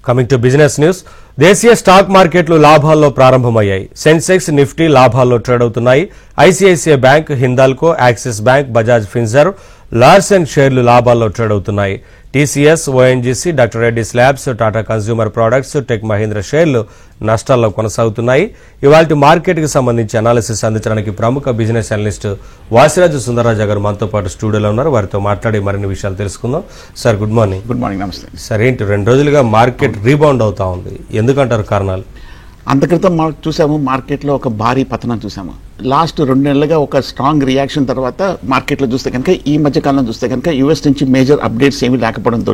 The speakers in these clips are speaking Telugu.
Coming to business news. దేశీయ స్టాక్ మార్కెట్లు లాభాల్లో ప్రారంభమయ్యాయి. సెన్సెక్స్, నిఫ్టీ లాభాల్లో ట్రేడ్ అవుతున్నాయి. ICICI bank, Hindalco, Axis bank, Bajaj Finserv, Larsen షేర్లు లాభాల్లో ట్రేడ్ అవుతున్నాయి. TCS, ONGC, doctor Reddy's labs, Tata consumer products, tech Mahindra షేర్లు నష్టాల్లో కొనసాగుతున్నాయి. ఇవాళ మార్కెట్ కి సంబంధించి అనాలిసిస్ అందించడానికి ప్రముఖ బిజినెస్ అనలిస్ట్ వాసిరాజు సుందరరాజు గారు మనతో పాటు స్టూడియోలో ఉన్నారు. వారితో మాట్లాడి మరిన్ని విషయాలు తెలుసుకుందాం. Sir, good morning. Good morning. నమస్తే సార్. ఏంటి 2 రోజులుగా మార్కెట్ రీబౌండ్ అవుతా ఉంది, ఎందుకంటారు కారణాలు? అంతక్రితం చూసాము, మార్కెట్లో ఒక భారీ పతనం చూసాము. లాస్ట్ 2 నెలలుగా ఒక స్ట్రాంగ్ రియాక్షన్ తర్వాత మార్కెట్లో చూస్తే కనుక ఈ మధ్యకాలంలో చూస్తే కనుక యూఎస్ నుంచి మేజర్ అప్డేట్స్ ఏమీ లేకపోవడంతో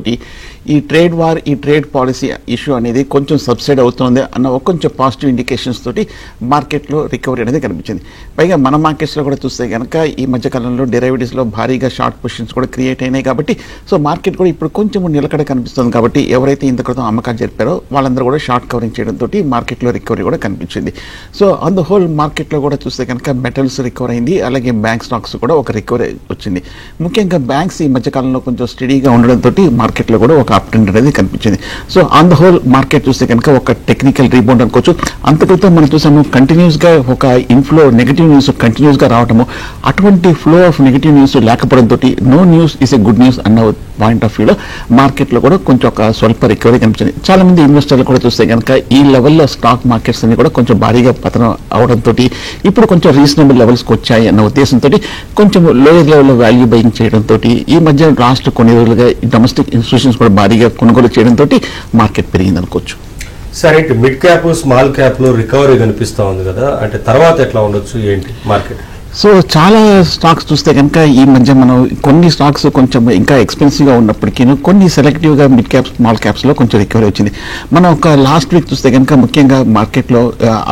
ఈ ట్రేడ్ వార్, ఈ ట్రేడ్ పాలసీ ఇష్యూ అనేది కొంచెం సబ్సైడ్ అవుతుంది అన్న కొంచెం పాజిటివ్ ఇండికేషన్స్ తోటి మార్కెట్లో రికవరీ అనేది కనిపించింది. పైగా మన మార్కెట్స్లో కూడా చూస్తే కనుక ఈ మధ్యకాలంలో డెరైవేటివ్స్లో భారీగా షార్ట్ పొజిషన్స్ కూడా క్రియేట్ అయినాయి. కాబట్టి సో మార్కెట్ కూడా ఇప్పుడు కొంచెం నిలకడ కనిపిస్తుంది. కాబట్టి ఎవరైతే ఇంత క్రితం అమ్మకాలు జరిపారో వాళ్ళందరూ కూడా షార్ట్ కవరింగ్ చేయడంతో మార్కెట్లో రికవరీ కూడా కనిపించింది. సో ఆన్ ద హోల్ మార్కెట్లో కూడా చూస్తే కనుక మెటల్స్ రికవర్ అయింది, అలాగే బ్యాంక్ స్టాక్స్ కూడా ఒక రికవరీ వచ్చింది. ముఖ్యంగా బ్యాంక్స్ ఈ మధ్యకాలంలో కొంచెం స్టడీగా ఉండడంతో మార్కెట్లో కూడా ఒక అప్ ట్రెండ్ అనేది కనిపించింది. So on the whole market చూస్తే కనుక ఒక టెక్నికల్ రీబౌండ్ అనుకోవచ్చు. అంతక్రితం మనం చూసాము కంటిన్యూస్గా ఒక ఇన్ఫ్లో నెగిటివ్ న్యూస్ కంటిన్యూస్గా రావడము, అటువంటి ఫ్లో ఆఫ్ నెగిటివ్ న్యూస్ లేకపోవడంతో no news is a good news అన్న పాయింట్ ఆఫ్ వ్యూలో మార్కెట్లో కూడా కొంచెం ఒక స్వల్ప రికవరీ కనిపించింది. చాలా మంది ఇన్వెస్టర్లు కూడా చూస్తే కనుక ఈ లెవెల్లో స్టాక్ మార్కెట్స్ అన్ని కూడా కొంచెం భారీగా పతనం అవడంతో ఇప్పుడు కొంచెం రీజనబుల్ లెవెల్స్కి వచ్చాయి అన్న ఉద్దేశంతో కొంచెం లోయర్ లెవెల్లో వాల్యూ బయింగ్ చేయడంతో ఈ మధ్య లాస్ట్ కొన్ని రోజులుగా డొమెస్టిక్ ఇన్స్టిట్యూషన్స్ కూడా భారీగా కొనుగోలు చేయడంతో మార్కెట్ పెరిగింది అనుకోవచ్చు. సరే, మిడ్ క్యాప్, స్మాల్ క్యాప్ లో రికవరీ కనిపిస్తూ ఉంది కదా, అంటే తర్వాత ఎట్లా ఉండొచ్చు ఏంటి మార్కెట్? సో చాలా స్టాక్స్ చూస్తే కనుక ఈ మధ్య మనం కొన్ని స్టాక్స్ కొంచెం ఇంకా ఎక్స్పెన్సివ్గా ఉన్నప్పటికీ కొన్ని సెలెక్టివ్గా మిడ్ క్యాప్స్, స్మాల్ క్యాప్స్లో కొంచెం రికవరీ వచ్చింది. మనం ఒక లాస్ట్ వీక్ చూస్తే కనుక ముఖ్యంగా మార్కెట్లో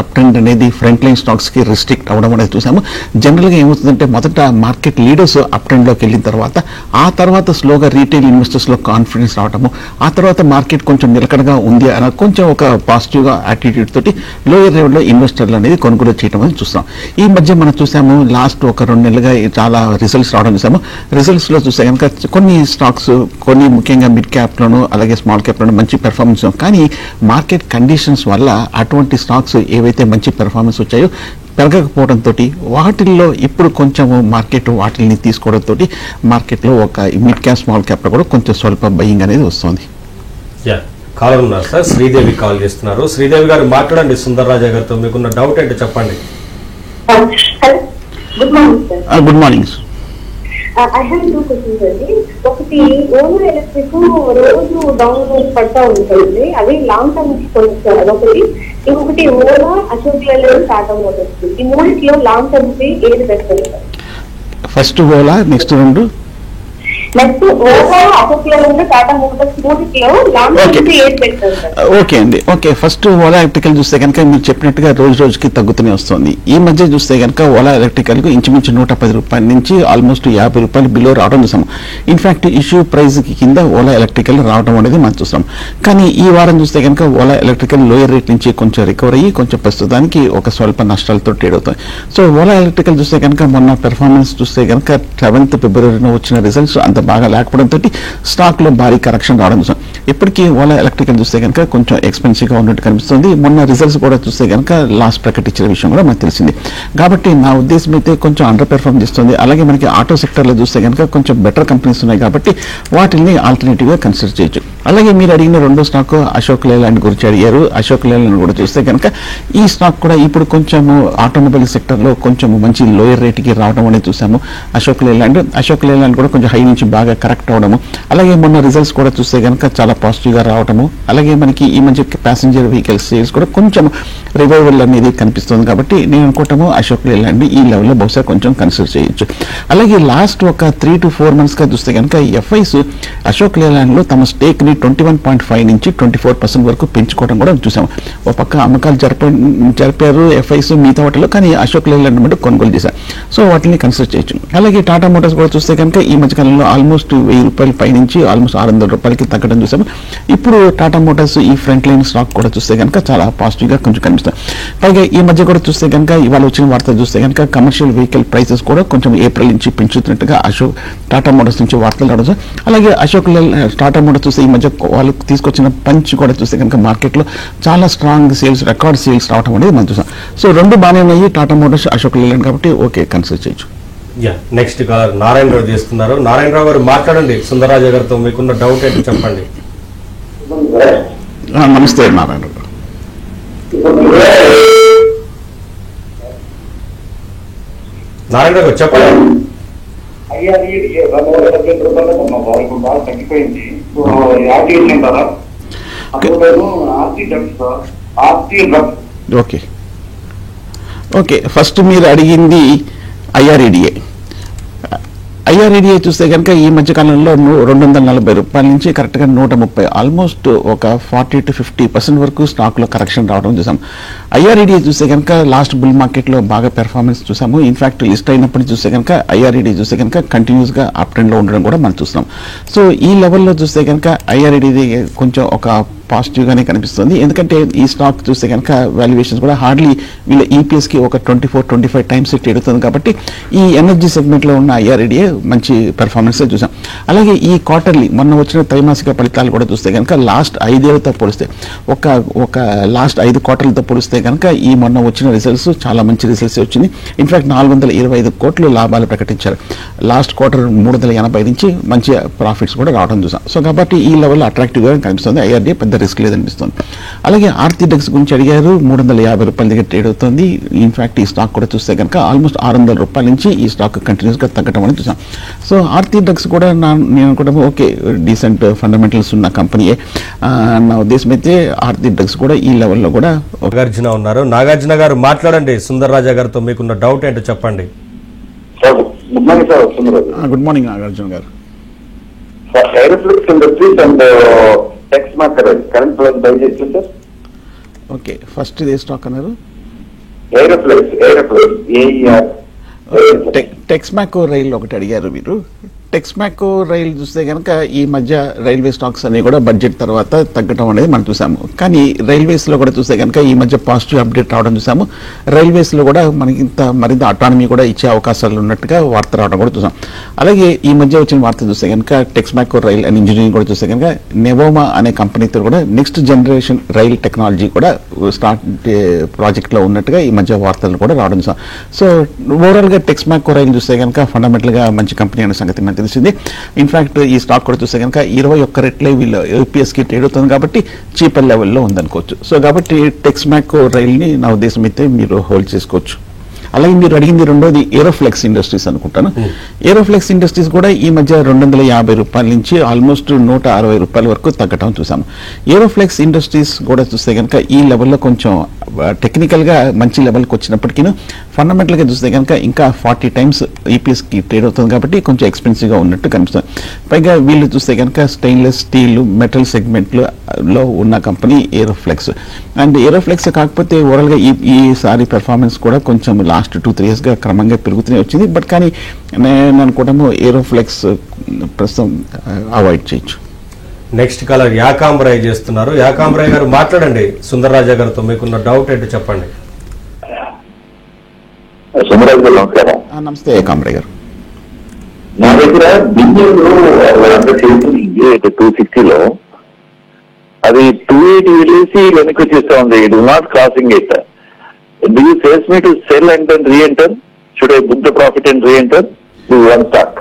అప్ ట్రెండ్ అనేది ఫ్రంట్ లైన్ స్టాక్స్కి రిస్ట్రిక్ట్ అవ్వడం అనేది చూసాము. జనరల్గా ఏమవుతుందంటే మొదట మార్కెట్ లీడర్స్ అప్ ట్రెండ్లోకి వెళ్ళిన ఆ తర్వాత స్లోగా రీటైల్ ఇన్వెస్టర్స్లో కాన్ఫిడెన్స్ రావడము, ఆ తర్వాత మార్కెట్ కొంచెం నిలకడగా ఉంది అన్న కొంచెం ఒక పాజిటివ్గా యాటిట్యూడ్ తోటి లోయర్ లెవెల్లో ఇన్వెస్టర్లు అనేది కొనుగోలు చేయడం అనేది చూస్తాం. ఈ మధ్య మనం చూసాము లాస్ట్ ఒక 2 నెలలుగా చాలా రిజల్ట్స్ రావడం చూసాము. రిజల్ట్స్లో చూస్తే కనుక కొన్ని స్టాక్స్, కొన్ని ముఖ్యంగా మిడ్ క్యాప్లోను అలాగే స్మాల్ క్యాప్లోను మంచి పెర్ఫార్మెన్స్, కానీ మార్కెట్ కండిషన్స్ వల్ల అటువంటి స్టాక్స్ ఏవైతే మంచి పెర్ఫార్మెన్స్ వచ్చాయో పెరగకపోవడంతో వాటిల్లో ఇప్పుడు కొంచెం మార్కెట్ వాటిని తీసుకోవడంతో మార్కెట్లో ఒక మిడ్ క్యాప్, స్మాల్ క్యాప్లో కూడా కొంచెం స్వల్ప బయింగ్ అనేది వస్తుంది. కాలర్ ఉన్నారు సార్, శ్రీదేవి కాల్ చేస్తున్నారు. శ్రీదేవి గారు మాట్లాడండి సుందరరాజా గారితో, మీకున్న డౌట్ ఏంటో చెప్పండి. Good morning sir. Good morning. I have 2 questions అండి. ఒకటి, ఓలా ఎలక్ట్రిక్ రోజు డౌన్ పడతా ఉంటుంది, అది లాంగ్ టర్మ్ కొనుక్కోవాలి అదొకటి. ఇంకొకటి ఓలా, అశోక్ లేలాండ్, టాటా మోటార్స్, ఈ మూడిట్లో లాంగ్ టర్మ్ కి ఏది best? First Ola, next 2 next Ola, Ashok Leyland, Tata motors, మూడిట్లో లాంగ్ టర్మ్ కి ఏది బెస్ట్? ఓకే అండి. ఓకే, ఫస్ట్ ఓలా ఎలక్ట్రికల్ చూస్తే కనుక మీరు చెప్పినట్టుగా రోజు రోజుకి తగ్గుతూనే వస్తుంది. ఈ మధ్య చూస్తే కనుక ఓలా ఎలక్ట్రికల్కు ఇంచుమించు 110 రూపాయల నుంచి ఆల్మోస్ట్ 50 రూపాయలు బిలో రావడం చూసాము. ఇన్ఫాక్ట్ ఇష్యూ ప్రైస్ కింద ఓలా ఎలక్ట్రికల్ రావడం అనేది మనం చూస్తాం. కానీ ఈ వారం చూస్తే కనుక ఓలా ఎలక్ట్రికల్ లోయర్ రేట్ నుంచి కొంచెం రికవర్ అయ్యి కొంచెం ప్రస్తుతానికి ఒక స్వల్ప నష్టాలతో ట్రేడ్ అవుతుంది. సో ఓలా ఎలక్ట్రికల్ చూస్తే కనుక మొన్న పెర్ఫార్మెన్స్ చూస్తే కనుక 7th ఫిబ్రవరిలో వచ్చిన రిజల్ట్స్ అంత బాగా లేకపోవడంతో స్టాక్లో భారీ కరెక్షన్ రావడం చూసాం. ఇప్పటికీ ఓలా ఎలక్ట్రికల్ చూస్తే కనుక కొంచెం ఎక్స్పెన్సివ్గా ఉన్నట్టు కనిపిస్తుంది. మొన్న రిజల్ట్స్ కూడా చూస్తే కనుక లాస్ట్ ప్రకటించిన విషయం కూడా మనకు తెలిసింది. కాబట్టి నా ఉద్దేశం అయితే కొంచెం అండర్ పెర్ఫార్మ్ చేస్తుంది. అలాగే మనకి ఆటో సెక్టర్లో చూస్తే కనుక కొంచెం బెటర్ కంపెనీస్ ఉన్నాయి కాబట్టి వాటిని ఆల్టర్నేటివ్గా కన్సిడర్ చేయొచ్చు. అలాగే మీరు అడిగిన 2వ స్టాక్ అశోక్ లేలాండ్ గురించి అడిగారు. అశోక్ లేలాండ్ కూడా చూస్తే కనుక ఈ స్టాక్ కూడా ఇప్పుడు కొంచెము ఆటోమొబైల్ సెక్టర్లో కొంచెం మంచి లోయర్ రేట్కి రావడం అనేది చూసాము. అశోక్ లేలాండ్ కూడా కొంచెం హై నుంచి బాగా కరెక్ట్ అవడము, అలాగే మొన్న రిజల్ట్స్ కూడా చూస్తే కనుక చాలా పాజిటివ్గా రావడము, అలాగే మనకి ఈ మధ్య ప్యాసింజర్ వెహికల్స్ సేల్స్ కూడా కొంచెం రివైవల్ అనేది కనిపిస్తుంది. కాబట్టి నేను అనుకుంటాము అశోక్ లేలాండ్ ఈ లెవెల్లో బహుశా కొంచెం కన్సిడర్ చేయొచ్చు. అలాగే లాస్ట్ ఒక 3 to 4 మంత్స్గా చూస్తే కనుక ఎఫ్ఐస్ అశోక్ లేలాండ్లో తమ స్టేక్ని 21.5 నుంచి 24% వరకు పెంచుకోవడం కూడా చూసాము. ఒక పక్క అమ్మకాలు జరిపారు ఎఫ్ఐస్ మిగతా వాటిలో, కానీ అశోక్ లేలాండ్ మధ్య కొనుగోలు చేశారు. సో వాటిని కన్సిడర్ చేయొచ్చు. అలాగే టాటా మోటార్స్ కూడా చూస్తే కనుక ఈ మధ్యకాలంలో ఆల్మోస్ట్ 1000 రూపాయల పై నుంచి ఆల్మోస్ట్ 600 రూపాయలకి తగ్గడం చూసాము. ఇప్పుడు టాటా మోటార్స్ ఈ ఫ్రంట్ లైన్ స్టాక్ కూడా చూస్తే కనుక చాలా పాజిటివ్గా కొంచెం కనిపిస్తుంది. కనిపిస్తుంది. పైగా ఈ మధ్య కూడా చూస్తే కనుక ఇవాళ వచ్చిన వార్త చూస్తే కనుక కమర్షియల్ వెహికల్ ప్రైసెస్ కూడా కొంచెం ఏప్రిల్ నుంచి పెంచుతున్నట్టుగా అశోక్ టాటా మోటార్స్ నుంచి వార్తలు రావడం. అలాగే అశోక్ టాటా మోటార్స్ చూస్తే ఈ మధ్య వాళ్ళు తీసుకొచ్చిన పంచ్ కూడా చూస్తే కనుక మార్కెట్లో చాలా స్ట్రాంగ్ సేల్స్, రికార్డ్ సేల్స్ రావడం అనేది మనం చూసాం. సో రెండు బాగానే ఉన్నాయి టాటా మోటార్స్, అశోక్ లేలాండ్, కాబట్టి ఓకే కన్సిడర్ చేయొచ్చు. నెక్స్ట్ కాలర్ నారాయణరావు చేస్తున్నారు. నారాయణరావు గారు మాట్లాడండి, సుందరరాజ గారితో మీకున్న డౌట్ ఏంటి చెప్పండి. నమస్తే నారాయణరావు. నారాయణరావు గారు చెప్పండి. తగ్గిపోయింది. ఓకే ఓకే ఫస్ట్ మీరు అడిగింది ఐఆర్ఈడిఏ. ఐఆర్ఈడిఏ చూస్తే కనుక ఈ మధ్య కాలంలో 240 రూపాయల నుంచి కరెక్ట్గా 130, ఆల్మోస్ట్ ఒక 40 to 50% వరకు స్టాక్లో కరెక్షన్ రావడం చూసాం. ఐఆర్ఈడిఏ చూస్తే కనుక లాస్ట్ బుల్ మార్కెట్లో బాగా పెర్ఫార్మెన్స్ చూసాము. ఇన్ఫాక్ట్ లిస్ట్ అయినప్పటికీ చూస్తే కనుక ఐఆర్ఈడిఏ చూస్తే కనుక కంటిన్యూస్గా అప్ ట్రెండ్లో ఉండడం కూడా మనం చూస్తున్నాం. సో ఈ లెవెల్లో చూస్తే కనుక ఐఆర్ఈడిఏ కొంచెం ఒక పాజిటివ్గానే కనిపిస్తుంది. ఎందుకంటే ఈ స్టాక్ చూస్తే కనుక వాల్యుయేషన్స్ కూడా హార్డ్లీ వీళ్ళ ఈపీఎస్కి ఒక 24-25 టైమ్స్ ట్రేడ్ అవుతుంది. కాబట్టి ఈ ఎనర్జీ సెగ్మెంట్లో ఉన్న ఐఆర్ఈడిఏ మంచి పెర్ఫార్మెన్స్ చూసాం. అలాగే ఈ క్వార్టర్లీ మొన్న వచ్చిన త్రైమాసిక ఫలితాలు కూడా చూస్తే కనుక లాస్ట్ 5 ఏళ్లతో పోలిస్తే ఒక లాస్ట్ 5 క్వార్టర్లతో పోలిస్తే కనుక ఈ మొన్న వచ్చిన రిజల్ట్స్ చాలా మంచి రిజల్ట్స్ వచ్చింది. ఇన్ఫాక్ట్ 425 కోట్లు లాభాలు ప్రకటించారు. లాస్ట్ క్వార్టర్ 380 నుంచి మంచి ప్రాఫిట్స్ కూడా రావడం చూసాం. సో కాబట్టి ఈ లెవెల్లో అట్రాక్టివ్గా కనిపిస్తుంది. ఐఆర్డీఏ పెద్ద రిస్క్ లేదనిపిస్తుంది. అలాగే ఆర్టీడెక్స్ గురించి అడిగారు. 350 రూపాయల దగ్గర ట్రేడ్ అవుతుంది. ఇన్ఫాక్ట్ ఈ స్టాక్ కూడా చూస్తే కనుక ఆల్మోస్ట్ 600 రూపాయల నుంచి ఈ స్టాక్ కంటిన్యూస్గా తగ్గడం అనేది చూసాం. సో ఆర్టీడెక్స్ కూడా నేను కూడా ఓకే డీసెంట్ ఫండమెంటల్స్ ఉన్న కంపెనీయే. నా ఉద్దేశం అయితే ఆర్టీడెక్స్ కూడా ఈ లెవెల్లో కూడా. నాగార్జున ఉన్నారు. నాగార్జున గారు మాట్లాడండి, సుందరరాజా గారితో మీకున్న డౌట్ ఏంటో చెప్పండి. గుడ్ మార్నింగ్ నాగార్జున గారు. ఓకే ఫస్ట్ ఇదే స్టాక్ అన్నారు. టెక్స్మాకో రైల్ ఒకటి అడిగారు మీరు. టెక్స్మాకో రైల్ చూస్తే కనుక ఈ మధ్య రైల్వే స్టాక్స్ అన్ని కూడా బడ్జెట్ తర్వాత తగ్గడం అనేది మనం చూసాము. కానీ రైల్వేస్లో కూడా చూస్తే కనుక ఈ మధ్య పాజిటివ్ అప్డేట్ రావడం చూసాము. రైల్వేస్లో కూడా మనకి మరింత అటానమీ కూడా ఇచ్చే అవకాశాలు ఉన్నట్టుగా వార్త రావడం కూడా చూసాం. అలాగే ఈ మధ్య వచ్చిన వార్త చూస్తే కనుక టెక్స్మాకో రైల్ అండ్ ఇంజనీరింగ్ కూడా చూస్తే కనుక నెవోమా అనే కంపెనీతో కూడా నెక్స్ట్ జనరేషన్ రైల్ టెక్నాలజీ కూడా స్టార్ట్ ప్రాజెక్ట్లో ఉన్నట్టుగా ఈ మధ్య వార్తలు కూడా రావడం చూసాం. సో ఓవరాల్గా టెక్స్మాకో రైల్ చూస్తే కనుక ఫండమెంటల్గా మంచి కంపెనీ అనే సంగతి మనకు తెలిసింది. ఇన్ఫాక్ట్ ఈ స్టాక్ కూడా చూస్తే కనుక 21 రెట్లే వీళ్ళు యూపీఎస్కి ట్రేడ్ అవుతుంది కాబట్టి చీపర్ లెవెల్లో ఉందనుకోవచ్చు. సో కాబట్టి టెక్స్మాకో రైల్ని నా ఉద్దేశం అయితే మీరు హోల్డ్ చేసుకోవచ్చు. అలాగే మీరు అడిగింది రెండోది ఏరోఫ్లెక్స్ ఇండస్ట్రీస్ అనుకుంటాను. ఏరోఫ్లెక్స్ ఇండస్ట్రీస్ కూడా ఈ మధ్య 250 రూపాయల నుంచి ఆల్మోస్ట్ 160 రూపాయల వరకు తగ్గటం చూసాము. ఏరోఫ్లెక్స్ ఇండస్ట్రీస్ కూడా చూస్తే కనుక ఈ లెవెల్లో కొంచెం టెక్నికల్గా మంచి లెవెల్కి వచ్చినప్పటికీ ఫండమెంటల్గా చూస్తే కనుక ఇంకా 40 టైమ్స్ ఈపీఎస్కి ట్రేడ్ అవుతుంది కాబట్టి కొంచెం ఎక్స్పెన్సివ్గా ఉన్నట్టు కనిపిస్తుంది. పైగా వీళ్ళు చూస్తే కనుక స్టెయిన్లెస్ స్టీల్ మెటల్ సెగ్మెంట్లో ఉన్న కంపెనీ ఏరోఫ్లెక్స్. అండ్ ఏరోఫ్లెక్స్ కాకపోతే ఓవరాల్గా ఈసారి పెర్ఫార్మెన్స్ కూడా కొంచెం లాస్ట్ 2-3 yearsగా క్రమంగా పెరుగుతూనే వచ్చింది. బట్ కానీ నేను అనుకోవడము ఏరోఫ్లెక్స్ ప్రస్తుతం అవాయిడ్ చేయొచ్చు. నెక్స్ట్ కాలర్ యాకాంబరాయ్ చేస్తున్నారు. యాకాంబరాయ్ గారు మాట్లాడండి, సుందరరాజా గారితో మీకున్న డౌట్ ఏంటో చెప్పండి. నమస్తే యాకాంబరాయ్ గారు. నా దగ్గర బియ్యం 260లో అది 280 వెళ్ళేసి వెనక్కి వచ్చేస్తా ఉంది. It is not crossing it. Do you suggest me to sell and then re-enter? Should I book the profit and re-enter? Do one stock?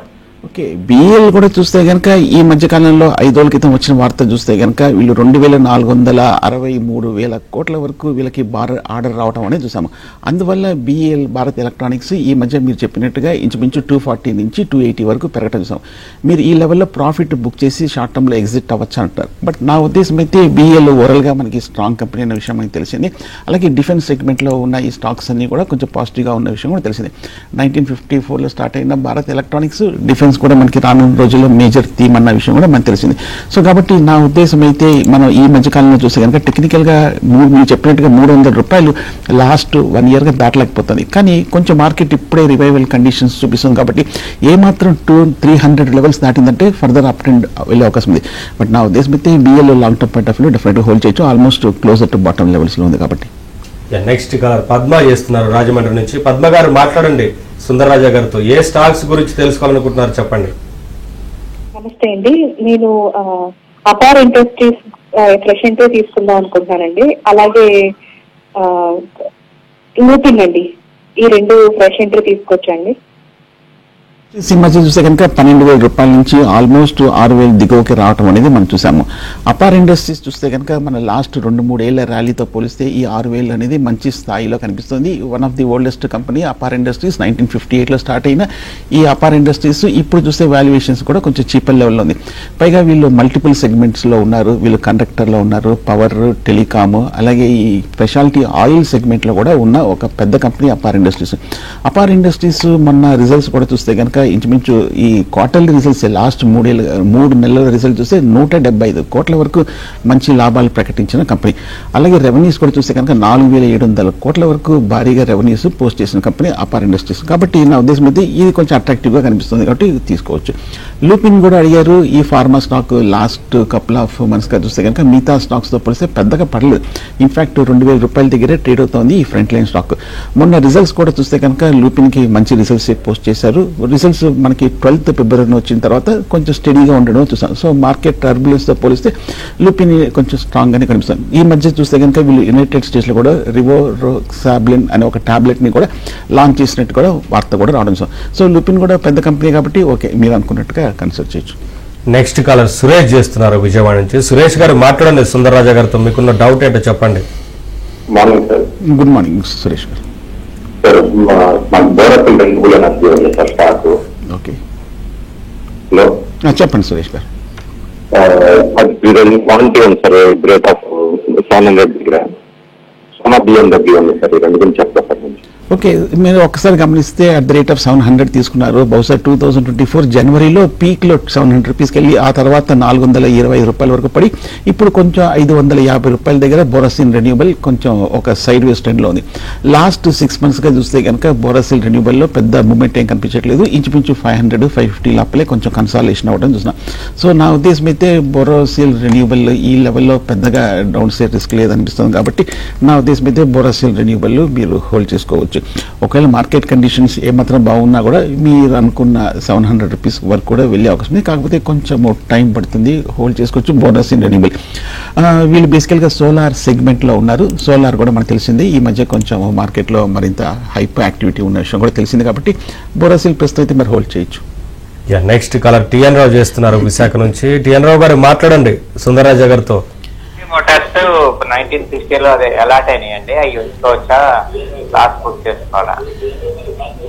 Okay BL కూడా చూస్తే కనుక ఈ మధ్య కాలంలో 5 రోజుల క్రితం వచ్చిన వార్త చూస్తే కనుక వీళ్ళు 2,463,000 కోట్ల వరకు వీళ్ళకి ఆర్డర్ రావడం అనేది చూసాము. అందువల్ల బిఎల్ భారత్ ఎలక్ట్రానిక్స్ ఈ మధ్య మీరు చెప్పినట్టుగా ఇంచుమించు 240 నుంచి 280 వరకు పెరగటం చూసాం. మీరు ఈ లెవెల్లో ప్రాఫిట్ బుక్ చేసి షార్ట్ టర్మ్లో ఎగ్జిట్ అవ్వచ్చు అంటారు. బట్ నా ఉద్దేశం అయితే బిఎల్ ఓవరాల్గా మనకి స్ట్రాంగ్ కంపెనీ అనే విషయం మనకి తెలిసింది. అలాగే డిఫెన్స్ సెగ్మెంట్లో ఉన్న ఈ స్టాక్స్ అన్ని కూడా కొంచెం పాజిటివ్గా ఉన్న విషయం కూడా తెలిసింది. 1954లో స్టార్ట్ అయిన భారత్ ఎలక్ట్రానిక్స్ డిఫెన్స్ కూడా మనకి రానున్న రోజుల్లో మేజర్ థీమ్ అన్న విషయం కూడా మనకు తెలిసింది. సో కాబట్టి నా ఉద్దేశం అయితే మనం ఈ మధ్యకాలంలో చూస్తే కనుక టెక్నికల్గా మీరు చెప్పినట్టుగా 300 రూపాయలు లాస్ట్ 1 yearగా దాటలేకపోతుంది. కానీ కొంచెం మార్కెట్ ఇప్పుడే రివైవల్ కండిషన్స్ చూపిస్తుంది కాబట్టి ఏమాత్రం 200-300 లెవెల్స్ దాటిందంటే ఫర్దర్ అప్ ట్రెండ్ వెళ్ళే అవకాశం ఉంది. బట్ నా ఉద్దేశం అయితే BL long term point of view డెఫినెట్గా హోల్డ్ చేయొచ్చు. ఆల్మోస్ట్ క్లోజర్ టు బాటమ్ లెవెల్స్లో ఉంది కాబట్టి. నెక్స్ట్ కలర్ పద్మ చేస్తున్నారు రాజమండ్రి నుంచి. పద్మ గారు మాట్లాడండి సుందరరాజా గారితో. ఏ స్టాక్స్ గురించి తెలుసుకోవాలనుకుంటున్నారు చెప్పండి. నమస్తే అండి, నేను అపార్ ఇండస్ట్రీస్ ఫ్రెష్ ఎంట్రీ తీసుకుందాం అనుకుంటున్నానండి. అలాగే లూపిన్ అండి, ఈ రెండు ఫ్రెష్ ఎంట్రీ తీసుకొచ్చండి. ఈ మధ్య చూస్తే కనుక 12,000 రూపాయల నుంచి ఆల్మోస్ట్ 6,000 దిగువకి రావటం అనేది మనం చూసాము. అపార్ ఇండస్ట్రీస్ చూస్తే కనుక మన లాస్ట్ 2-3 ఏళ్ల ర్యాలీతో పోలిస్తే ఈ 6,000 అనేది మంచి స్థాయిలో కనిపిస్తుంది. One of the oldest company Apar industries 1958లో స్టార్ట్ అయిన ఈ అపార్ ఇండస్ట్రీస్ ఇప్పుడు చూస్తే వాల్యుయేషన్స్ కూడా కొంచెం చీపర్ లెవెల్లో ఉంది. పైగా వీళ్ళు మల్టిపుల్ సెగ్మెంట్స్లో ఉన్నారు. వీళ్ళు కండక్టర్లో ఉన్నారు, పవర్, టెలికామ్, అలాగే ఈ స్పెషాలిటీ ఆయిల్ సెగ్మెంట్లో కూడా ఉన్న ఒక పెద్ద company Apar industries. Apar industries మొన్న రిజల్ట్స్ కూడా చూస్తే కనుక ఇంచుమించు ఈ క్వార్టర్లీ రిజల్ట్స్ లాస్ట్ 3 నెలల రిజల్ట్ చూస్తే 175 కోట్ల వరకు మంచి లాభాలు ప్రకటించిన కంపెనీ. అలాగే రెవెన్యూస్ కూడా చూస్తే కనుక 4,700 కోట్ల వరకు భారీగా రెవెన్యూస్ పోస్ట్ చేసిన కంపెనీ అపార్ ఇండస్ట్రీస్. కాబట్టి నా ఉద్దేశం అయితే ఇది కొంచెం అట్రాక్టివ్గా కనిపిస్తుంది కాబట్టి తీసుకోవచ్చు. లూపిన్ కూడా అడిగారు. ఈ pharma stock last couple of మంత్స్గా చూస్తే కనుక మిగతా స్టాక్స్తో పోలిస్తే పెద్దగా పడలేదు. ఇన్ఫాక్ట్ 2,000 రూపాయల దగ్గరే ట్రేడ్ అవుతోంది ఈ ఫ్రంట్ లైన్ స్టాక్. మొన్న రిజల్ట్స్ కూడా చూస్తే కనుక లూపిన్కి మంచి రిజల్ట్స్ పోస్ట్ చేశారు. రిజల్ట్స్ మనకి 12th ఫిబ్రవరి వచ్చిన తర్వాత కొంచెం స్టడీగా ఉండడం చూసాం. సో మార్కెట్ టర్బులెన్స్తో పోలిస్తే లూపిన్ కొంచెం స్ట్రాంగ్ గానే కనిపిస్తుంది. ఈ మధ్య చూస్తే కనుక వీళ్ళు యునైటెడ్ స్టేట్స్లో కూడా రివోరోక్సాబ్లిన్ అనే ఒక టాబ్లెట్ని కూడా లాంచ్ చేసినట్టు కూడా వార్త కూడా రావడం. సో లూపిన్ కూడా పెద్ద కంపెనీ కాబట్టి ఓకే, మీరు అనుకున్నట్టుగా కన్సిడర్ చేయొచ్చు. నెక్స్ట్ కాలర్ సురేష్ చేస్తున్నారు విజయవాడ నుంచి. సురేష్ గారు మాట్లాడండి సుందరరాజా గారితో. మీకున్న డౌట్ ఏంటో చెప్పండి. Morning sir. Good morning Suresh గారు. సార్ మాకు బోరఫిల్ రెన్యూబుల్ ఎనర్జీ ఉంది సార్ స్టాక్. ఓకే, హలో చెప్పండి సురేష్ గారు. అది క్వాంటిటీ ఉంది సార్, రేట్ ఆఫ్ 700 దగ్గర. సోనా BMW ఉంది సార్, ఈ రెండు గురించి చెప్తా సార్. ఓకే, మీరు ఒక్కసారి గమనిస్తే అట్ ద రేట్ ఆఫ్ 700 తీసుకున్నారు. బహుశా 2024 జనవరిలో పీక్లో 700 రూపీస్కి వెళ్ళి ఆ తర్వాత 425 రూపాయల వరకు పడి ఇప్పుడు కొంచెం 550 రూపాయల దగ్గర బోరసిల్ రెన్యూబుల్ కొంచెం ఒక సైడ్ వేస్ ట్రెండ్లో ఉంది. లాస్ట్ 6 మంత్స్గా చూస్తే కనుక బోరసిల్ రెన్యూబుల్లో పెద్ద మూమెంట్ ఏం కనిపించట్లేదు. ఇంచుమించు 500-550 లోపలే కొంచెం కన్సాలేషన్ అవ్వడం చూసినా. సో నా ఉద్దేశం అయితే బోరసిల్ రెన్యూబుల్ ఈ లెవెల్లో పెద్దగా డౌన్ సైడ్ రిస్క్ లేదనిపిస్తుంది. కాబట్టి నా ఉద్దేశం అయితే బోరసిల్ రెన్యూబుల్ మీరు హోల్డ్ చేసుకోవచ్చు. ఒకవేళ మార్కెట్ కండిషన్స్ ఏమాత్రం బాగున్నా కూడా మీరు అనుకున్న 700 రూపీస్ వరకు కూడా వెళ్ళే అవకాశం ఉంది. కాకపోతే కొంచెం టైం పడుతుంది, హోల్డ్ చేసుకోవచ్చు. బోరసిల్ రెన్యూబుల్ వీళ్ళు బేసికల్గా సోలార్ సెగ్మెంట్లో ఉన్నారు. సోలార్ కూడా మనకు తెలిసింది ఈ మధ్య కొంచెం మార్కెట్లో మరింత హైపర్ యాక్టివిటీ ఉన్న విషయం కూడా తెలిసింది. కాబట్టి బోరసిల్ ప్రస్తుతం అయితే మరి హోల్డ్ చేయొచ్చు. నెక్స్ట్ కాలర్ టిఎన్ రావు చేస్తున్నారు విశాఖ నుంచి. టిఎన్ రావు గారు మాట్లాడండి సుందరరాజా గారితో. మోటార్స్ 1960లో అదే అలాట్ అయినాయండి, అవి ఉంచుకోవచ్చా, లాస్ట్ బుక్ చేసుకోవాలా?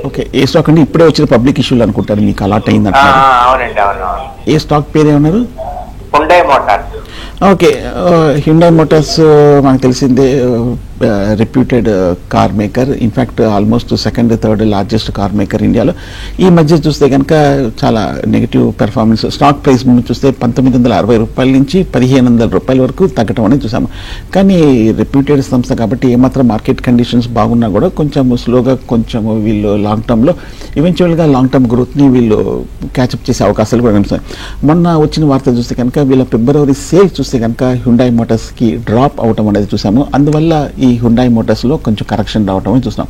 ఓకే, ఏ స్టాక్ అండి? ఇప్పుడే వచ్చిన పబ్లిక్ ఇష్యూలు అనుకుంటారు మీకు అలాట్ అయిందంట. అవునండి, అవును. ఏ స్టాక్ పేరు ఏమన్నారు? Hyundai Motors. Okay, Hyundai Motors మనకు తెలిసిందే reputed car maker. In fact almost second third largest car maker ఇండియాలో. ఈ మధ్య చూస్తే కనుక చాలా నెగిటివ్ పెర్ఫార్మెన్స్. స్టాక్ ప్రైస్ చూస్తే 1960 రూపాయల నుంచి 1500 రూపాయల వరకు తగ్గడం అనేది చూసాము. కానీ రెప్యూటెడ్ సంస్థ కాబట్టి ఏమాత్రం మార్కెట్ కండిషన్స్ బాగున్నా కూడా కొంచెం స్లోగా కొంచెం వీళ్ళు లాంగ్ టర్మ్లో ఈవెన్చువల్గా లాంగ్ టర్మ్ గ్రోత్ని వీళ్ళు క్యాచప్ చేసే అవకాశాలు కూడా కనిపిస్తాయి. మొన్న వచ్చిన వార్త చూస్తే కనుక వీళ్ళ ఫిబ్రవరి సేల్స్ చూస్తే కనుక హ్యుండై మోటార్స్కి డ్రాప్ అవటం అనేది చూసాము. అందువల్ల ఈ హ్యుండై మోటార్స్లో కొంచెం కరెక్షన్ రావటం అని చూస్తున్నాం.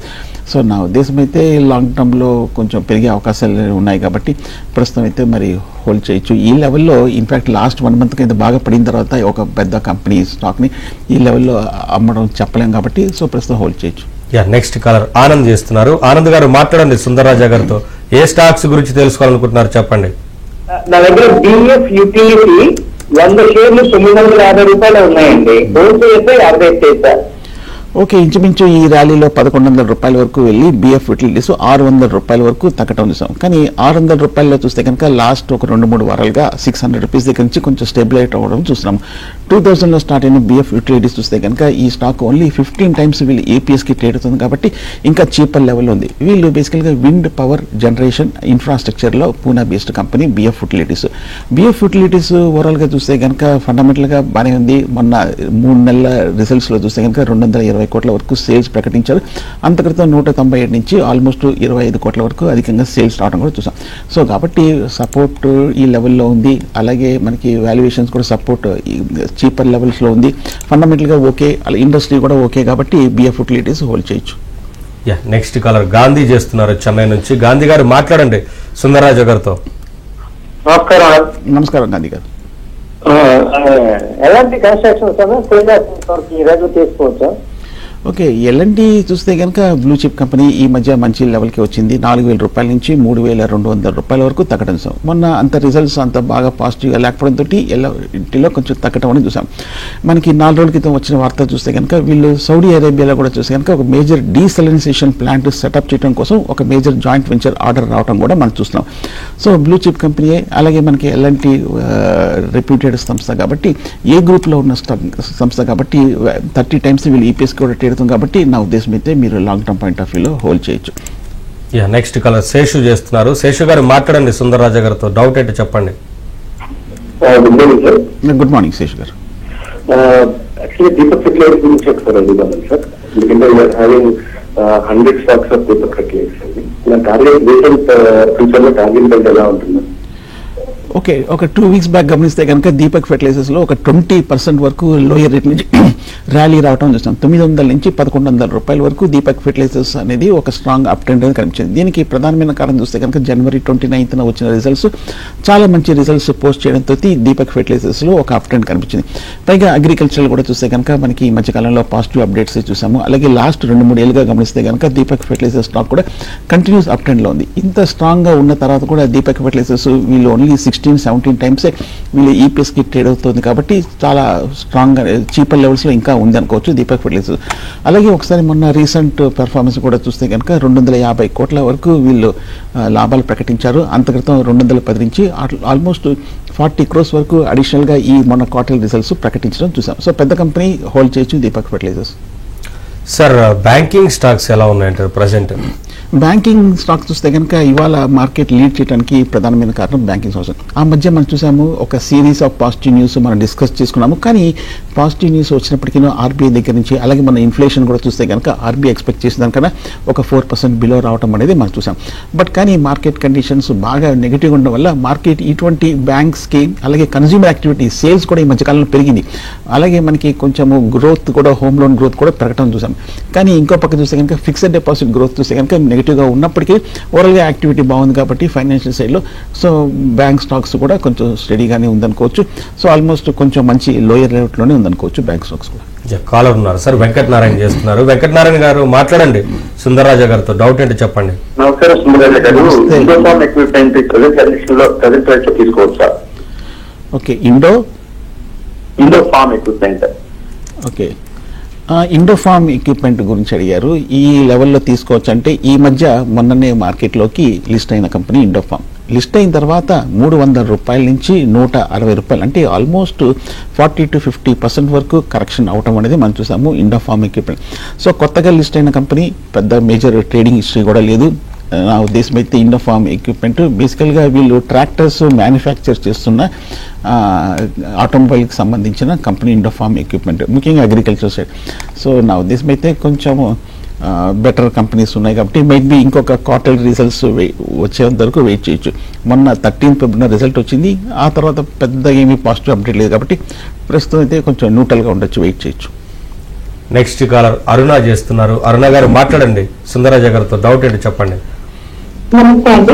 సో నా ఉద్దేశం అయితే లాంగ్ టర్మ్లో కొంచెం పెరిగే అవకాశాలు ఉన్నాయి కాబట్టి ప్రస్తుతం అయితే మరి హోల్డ్ చేయొచ్చు. ఈ లెవెల్లో ఇన్ఫ్యాక్ట్ లాస్ట్ 1 మంత్ కింద బాగా పడిన తర్వాత ఒక పెద్ద కంపెనీ స్టాక్ని ఈ లెవెల్లో అమ్మడం చెప్పలేం కాబట్టి సో ప్రస్తుతం హోల్డ్ చేయొచ్చు. నెక్స్ట్ కాలర్ ఆనంద్ చేస్తున్నారు. ఆనంద్ గారు మాట్లాడండి సుందరరాజా గారితో. ఏ స్టాక్స్ గురించి తెలుసుకోవాలనుకుంటున్నారు చెప్పండి. నా దగ్గర బిఎఫ్ యూటిలిటీ 100 షేర్లు 950 రూపాయలు ఉన్నాయండి. హోల్డ్ చేస్తే 50 చేశారు. ఓకే, ఇంచుమించు ఈ ర్యాలీలో 1100 రూపాయల వరకు వెళ్ళి బిఎఫ్ యూటిలిటీస్ 600 రూపాయల వరకు తగ్గటం చూసాం. కానీ 600 రూపాయల్లో చూస్తే కనుక లాస్ట్ ఒక 2-3 వారాలుగా 600 రూపీస్ దగ్గర నుంచి కొంచెం స్టెబిలైట్ అవ్వడం చూస్తున్నాం. 2000లో స్టార్ట్ అయిన బిఎఫ్ యూటిలిటీస్ చూస్తే కనుక ఈ స్టాక్ ఓన్లీ 15 టైమ్స్ వీళ్ళు ఏపీఎస్కి ట్రేడ్ అవుతుంది కాబట్టి ఇంకా చీపర్ లెవెల్లో ఉంది. వీళ్ళు బేసికల్గా విండ్ పవర్ జనరేషన్ ఇన్ఫ్రాస్ట్రక్చర్లో Poona based company BF utilities. BF utilities ఓవరాల్గా చూస్తే కనుక ఫండమెంటల్గా బాగానే ఉంది. మొన్న 3 నెలల రిజల్ట్స్లో చూస్తే కనుక 220 కోట్ల వరకు సేల్స్ ప్రకటించారు. అంతక్రితం 197 నుంచి ఆల్మోస్ట్ 25 కోట్ల వరకు అధికంగా సేల్స్ రావడం కూడా చూసాం. సో కాబట్టి సపోర్ట్ ఈ లెవెల్లో ఉంది. అలాగే మనకి వాల్యుయేషన్స్ కూడా సపోర్ట్ చీపర్ లెవెల్స్లో ఉంది. ఫండమెంటల్గా ఓకే, అలా ఇండస్ట్రీ కూడా ఓకే కాబట్టి BF యూటిలిటీస్ హోల్డ్ చేయొచ్చు. నెక్స్ట్ కాలర్ గాంధీ చేస్తున్నారు చెన్నై నుంచి. గాంధీ గారు మాట్లాడండి సుందరరాజు గారితో. నమస్కారం గాంధీ గారు. ఎలాంటి కన్స్ట్రక్షన్ ఈ రోజు తీసుకోవచ్చా? ఓకే, ఎల్ఎన్టీ చూస్తే కనుక బ్లూ చిప్ కంపెనీ ఈ మధ్య మంచి లెవెల్కి వచ్చింది. 4,000 రూపాయల నుంచి 3,200 రూపాయల వరకు తగ్గడం చూసాం. మొన్న అంత రిజల్ట్స్ అంత బాగా పాజిటివ్గా లేకపోవడంతో ఎల్ఎన్టీలో కొంచెం తగ్గడం అని చూసాం. మనకి 4 రోజుల క్రితం వచ్చిన వార్త చూస్తే కనుక వీళ్ళు సౌదీ అరేబియాలో కూడా చూస్తే కనుక ఒక మేజర్ డీసలినైజేషన్ ప్లాంట్ సెటప్ చేయడం కోసం ఒక మేజర్ జాయింట్ వెంచర్ ఆర్డర్ రావడం కూడా మనం చూస్తున్నాం. సో బ్లూ చిప్ కంపెనీ అలాగే మనకి ఎల్ఎన్టీ రెప్యూటెడ్ సంస్థ కాబట్టి, ఏ గ్రూప్లో ఉన్న సంస్థ కాబట్టి 30 టైమ్స్ వీళ్ళు ఈపీఎస్ కూడా కాబట్టి నా ఉద్దేశం అయితే మీరు లాంగ్ టర్మ్ పాయింట్ ఆఫ్ వ్యూలో హోల్డ్ చేయొచ్చు. నెక్స్ట్ కలర్ శేషు చేస్తున్నారు. శేషు గారు మాట్లాడండి సుందరరాజు గారితో. డౌట్ ఏంటో చెప్పండి. గుడ్ మార్నింగ్ శేషు గారు. యాక్చువల్లీ దీపక్ ఫెర్టిలైజర్స్ గురించి ఒకసారి అడుగుతాను సార్. ఎందుకంటే we're having 100 stocks of Deepak fertilisers అండి. నా టార్గెట్ రీసెంట్ ఫ్యూచర్ లో టార్గెట్ బెల్ట్ ఎలా ఉంటుంది? ఓకే, ఒక 2 వీక్స్ బ్యాక్ గమనిస్తే కనుక దీపక్ ఫెర్టిలైజర్స్లో ఒక 20% వరకు లోయర్ రేట్ నుంచి ర్యాలీ రావడం చూస్తాం. 900 నుంచి 1,100 రూపాయల వరకు దీపక్ ఫెర్టిలైజర్స్ అనేది ఒక స్ట్రాంగ్ అప్ ట్రెండ్ అని కనిపించింది. దీనికి ప్రధానమైన కారణం చూస్తే కనుక జనవరి 29న వచ్చిన రిజల్ట్స్ చాలా మంచి రిజల్ట్స్ పోస్ట్ చేయడంతో దీపక్ ఫెర్టిలైజర్స్లో ఒక అప్ ట్రెండ్ కనిపించింది. పైగా అగ్రికల్చర్ కూడా చూస్తే కనుక మనకి ఈ మధ్యకాలంలో పాజిటివ్ అప్డేట్స్ చూసాము. అలాగే లాస్ట్ 2-3 ఏళ్ళుగా గమనిస్తే కనుక దీపక్ ఫెర్టిలైజర్స్ స్టాక్ కూడా కంటిన్యూస్ అప్ ట్రెండ్లో ఉంది. ఇంత స్ట్రాంగ్గా ఉన్న తర్వాత కూడా దీపక్ ఫెర్టిలైజర్స్ వీళ్ళు ఓన్లీ 16-17 టైమ్సే వీళ్ళు ఈపీఎస్కి ట్రేడ్ అవుతుంది కాబట్టి చాలా స్ట్రాంగ్ చీపర్ లెవెల్స్లో ఇంకా ఉంది అనుకోవచ్చు దీపక్ ఫెర్టిలైజర్స్. అలాగే ఒకసారి మొన్న రీసెంట్ పెర్ఫార్మెన్స్ కూడా చూస్తే కనుక 250 కోట్ల వరకు వీళ్ళు లాభాలు ప్రకటించారు. అంతక్రితం 210 నుంచి ఆల్మోస్ట్ 40 crores వరకు అడిషనల్గా ఈ మొన్న క్వార్టర్ రిజల్ట్స్ ప్రకటించడం చూసాం. సో పెద్ద కంపెనీ హోల్డ్ చేయొచ్చు Deepak fertilisers. Sir banking stocks ఎలా ఉన్నాయంటారు ప్రజెంట్? బ్యాంకింగ్ స్టాక్ చూస్తే కనుక ఇవాళ మార్కెట్ లీడ్ చేయడానికి ప్రధానమైన కారణం బ్యాంకింగ్ స్టాక్స్. ఆ మధ్య మనం చూసాము ఒక సిరీస్ ఆఫ్ పాజిటివ్ న్యూస్ మనం డిస్కస్ చేసుకున్నాము. కానీ పాజిటివ్ న్యూస్ వచ్చినప్పటికీ ఆర్బీఐ దగ్గర నుంచి అలాగే మన ఇన్ఫ్లేషన్ కూడా చూస్తే కనుక ఆర్బీఐ ఎక్స్పెక్ట్ చేసిన దానికన్నా ఒక 4% బిలో రావడం అనేది మనం చూసాం. బట్ కానీ మార్కెట్ కండిషన్స్ బాగా నెగిటివ్గా ఉండడం వల్ల మార్కెట్ ఇటువంటి బ్యాంక్స్కి అలాగే కన్జ్యూమర్ యాక్టివిటీ సేల్స్ కూడా ఈ మధ్యకాలంలో పెరిగింది. అలాగే మనకి కొంచెము గ్రోత్ కూడా హోమ్ లోన్ గ్రోత్ కూడా పెరగడం చూసాం. కానీ ఇంకో పక్క చూస్తే కనుక ఫిక్స్డ్ డిపాజిట్ గ్రోత్ చూస్తే కనుక నెగిటివ్గా ఉన్నప్పటికీ ఓవరాల్గా యాక్టివిటీ బాగుంది కాబట్టి ఫైనాన్షియల్ సైడ్లో సో బ్యాంక్ స్టాక్స్ కూడా కొంచెం స్టడీగానే ఉందనుకోవచ్చు. సో ఆల్మోస్ట్ కొంచెం మంచి లోయర్ రేట్లోనే ఉందనుకోవచ్చు బ్యాంక్ స్టాక్స్ కూడా. కాలర్ ఉన్నారు సార్, వెంకటనారాయణ చేస్తున్నారు. వెంకటనారాయణ గారు మాట్లాడండి సుందరరాజు గారితో. డౌట్ ఏంటి చెప్పండి. నమస్కారం సుందరరాజు గారు. ఇండోఫార్మ్ ఎక్విప్మెంట్ తీసుకోవచ్చా? Okay, Indo Farm equipment. Okay, Indo Farm equipment గురించి అడిగారు. ఈ లెవెల్లో తీసుకోవచ్చు అంటే ఈ మధ్య మొన్ననే మార్కెట్లోకి లిస్ట్ అయిన కంపెనీ ఇండోఫార్మ్. లిస్ట్ అయిన తర్వాత 300 రూపాయల నుంచి 160 రూపాయలు అంటే ఆల్మోస్ట్ 40-50% వరకు కరెక్షన్ అవటం అనేది మనం చూసాము ఇండోఫార్మ్ ఎక్విప్మెంట్. సో కొత్తగా లిస్ట్ అయిన కంపెనీ, పెద్ద మేజర్ ట్రేడింగ్ హిస్టరీ కూడా లేదు. నా ఉద్దేశం అయితే ఇండోఫార్మ్ ఎక్విప్మెంట్ బేసికల్గా వీళ్ళు ట్రాక్టర్స్ మ్యానుఫ్యాక్చర్ చేస్తున్న ఆటోమొబైల్కి సంబంధించిన కంపెనీ ఇండోఫార్మ్ ఎక్విప్మెంట్, ముఖ్యంగా అగ్రికల్చర్ సైడ్. సో నా ఉద్దేశం అయితే కొంచెం బెటర్ కంపెనీస్ ఉన్నాయి కాబట్టి మేబీ ఇంకొక క్వార్టర్ రిజల్ట్స్ వచ్చేంత వరకు వెయిట్ చేయొచ్చు. మొన్న 13th February రిజల్ట్ వచ్చింది, ఆ తర్వాత పెద్ద ఏమీ పాజిటివ్ అప్డేట్ లేదు కాబట్టి ప్రస్తుతం అయితే కొంచెం న్యూట్రల్గా ఉండొచ్చు, వెయిట్ చేయొచ్చు. నెక్స్ట్ కాలర్ అరుణ చేస్తున్నారు. అరుణ గారు మాట్లాడండి సుందరరాజు గారితో. డౌట్ ఏంటి చెప్పండి. నమస్తే అండి.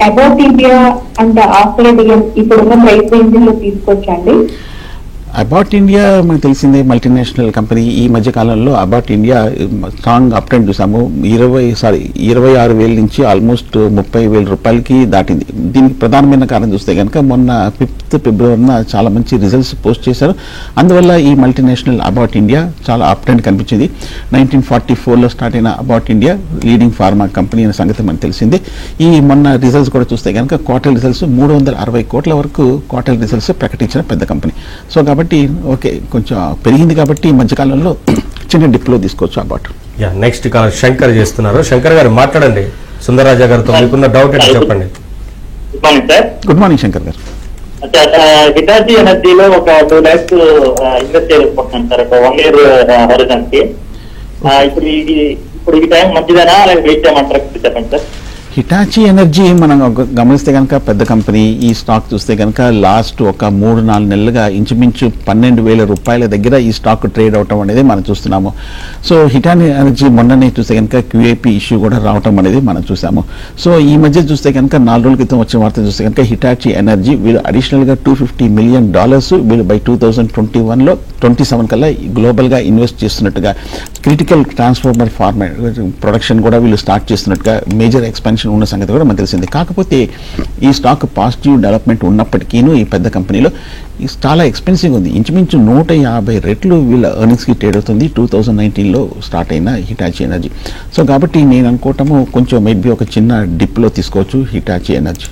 అబౌట్ ఇండియా అండ్ ఆస్ట్రేలియా ఇప్పుడున్న ప్రైస్ రేంజ్ లో తీసుకోవచ్చండి? అబౌట్ ఇండియా మనకు తెలిసిందే మల్టీనేషనల్ కంపెనీ. ఈ మధ్య కాలంలో about India strong up trend చూసాము. 26,000 నుంచి ఆల్మోస్ట్ 30,000 రూపాయలకి దాటింది. దీనికి ప్రధానమైన కారణం చూస్తే కనుక మొన్న 5th February చాలా మంచి రిజల్ట్స్ పోస్ట్ చేశారు. అందువల్ల ఈ మల్టీనేషనల్ అబౌట్ ఇండియా చాలా అప్ ట్రెండ్ కనిపించింది. 1944లో స్టార్ట్ అయిన about India leading pharma company అనే సంగతి మనకు తెలిసిందే. ఈ మొన్న రిజల్ట్స్ కూడా చూస్తే కనుక క్వార్టర్ రిజల్ట్స్ 360 కోట్ల వరకు క్వార్టర్ రిజల్ట్స్ ప్రకటించిన పెద్ద కంపెనీ. సో కాబట్టి ఓకే కొంచెం పెరిగింది కాబట్టి ఈ మధ్యకాలంలో చిన్న డిప్లో తీసుకోవచ్చు అబౌట్. నెక్స్ట్ కాలర్ శంకర్ చేస్తున్నారు. శంకర్ గారు మాట్లాడండి సుందరరాజు గారితో. మీకున్న డౌట్ ఏంటి చెప్పండి. Good morning sir. Good morning Shankar గారు. హిటాచీ ఎనర్జీలో ఒక 2 lakhs ఇన్వెస్ట్ చేయకపోతున్నాను సార్, ఒక 1 year హోరిజన్ కి. ఇప్పుడు ఈ టైం మంచిదేనా అలాగే వెయిట్ చేయమంటారా చెప్పండి సార్. హిటాచీ ఎనర్జీ మనం గమనిస్తే కనుక పెద్ద కంపెనీ. ఈ స్టాక్ చూస్తే కనుక లాస్ట్ ఒక 3-4 నెలలుగా ఇంచుమించు 12,000 రూపాయల దగ్గర ఈ స్టాక్ ట్రేడ్ అవటం అనేది మనం చూస్తున్నాము. సో హిటాచీ ఎనర్జీ మొన్ననే చూస్తే కనుక QAP ఇష్యూ కూడా రావటం అనేది మనం చూసాము. సో ఈ మధ్య చూస్తే కనుక 4 రోజుల క్రితం వచ్చిన వార్త చూస్తే కనుక హిటాచీ ఎనర్జీ వీళ్ళు అడిషనల్గా $250 million వీళ్ళు బై 2021లో 27 కల్లా గ్లోబల్గా ఇన్వెస్ట్ చేస్తున్నట్టుగా, క్రిటికల్ ట్రాన్స్ఫార్మర్ ప్రొడక్షన్ కూడా వీళ్ళు స్టార్ట్ చేస్తున్నట్టుగా, మేజర్ ఎక్స్పాన్షన్ ఉన్న సంగతి కూడా మనకు తెలిసింది. కాకపోతే ఈ స్టాక్ పాజిటివ్ డెవలప్మెంట్ ఉన్నప్పటికీను ఈ పెద్ద కంపెనీలో చాలా ఎక్స్పెన్సివ్ ఉంది. ఇంచుమించు 150 రెట్లు వీళ్ళ ఎర్నింగ్స్కి ట్రేడ్ అవుతుంది 2019లో స్టార్ట్ అయిన హిటాచీ ఎనర్జీ. సో కాబట్టి నేను అనుకోవటము కొంచెం మేబీ ఒక చిన్న డిప్లో తీసుకోవచ్చు హిటాచీ ఎనర్జీ.